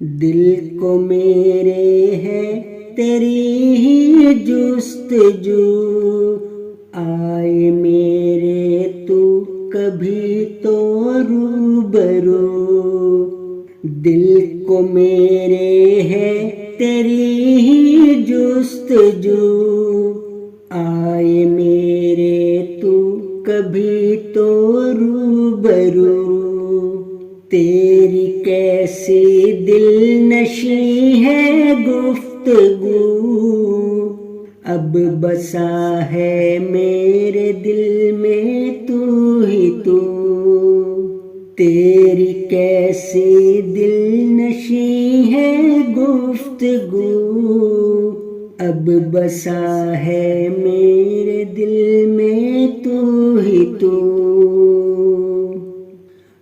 दिल को मेरे है तेरी ही जुस्तजू, आए मेरे तू कभी तो रूबरू। दिल को मेरे है तेरी ही जुस्तजू, आए मेरे तू कभी तो रूबरू। तेरी कैसी दिल नशी है गुफ्तगू, अब बसा है मेरे दिल में तू ही तू। तेरी कैसी दिल नशी है गुफ्तगू, अब बसा है मेरे दिल में तू ही तू।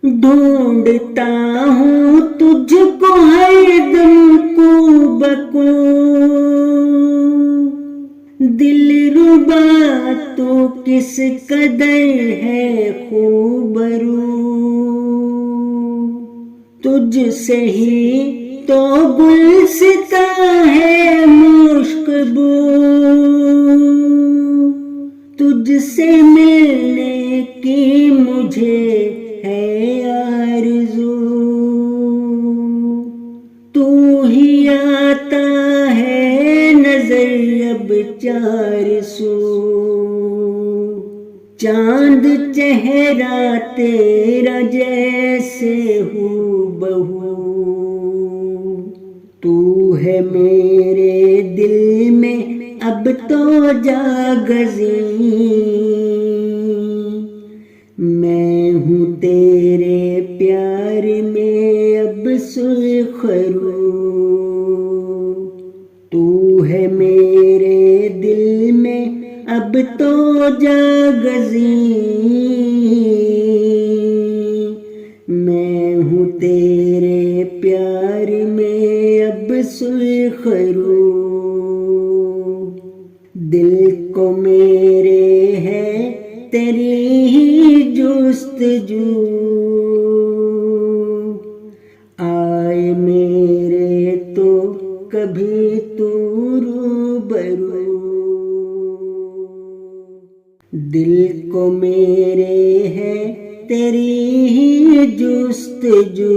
ढूंढता हूँ तुझको हरदम को बको, दिलरुबा तो किस कदर है खूबरू। तुझसे ही तो गुलसिता है मुश्कबू, तुझसे मिलने की मुझे है आरज़ू। तू ही आता है नजर अब चार सू, चांद चेहरा तेरा जैसे हूबहू। तू है मेरे दिल में अब तो जागज़ी, मैं हूँ तेरे प्यार में अब सुरखरू। तू है मेरे दिल में अब तो जागज़ी, मैं हूँ तेरे प्यार में अब सुरखरू। दिल को मेरे है तेरी ही जुस्तजू, आए मेरे तो कभी तू रूबरू। दिल को मेरे है तेरी ही जुस्तजू,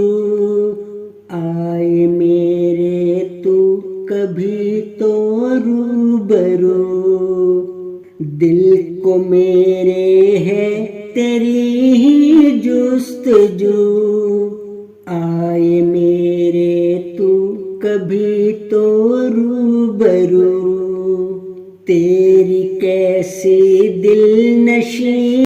आए मेरे तू कभी तो रूबरू। दिल को मेरे है तेरी ही जुस्तजू, आए मेरे तू कभी तो रूबरू। तेरी कैसी दिल नशी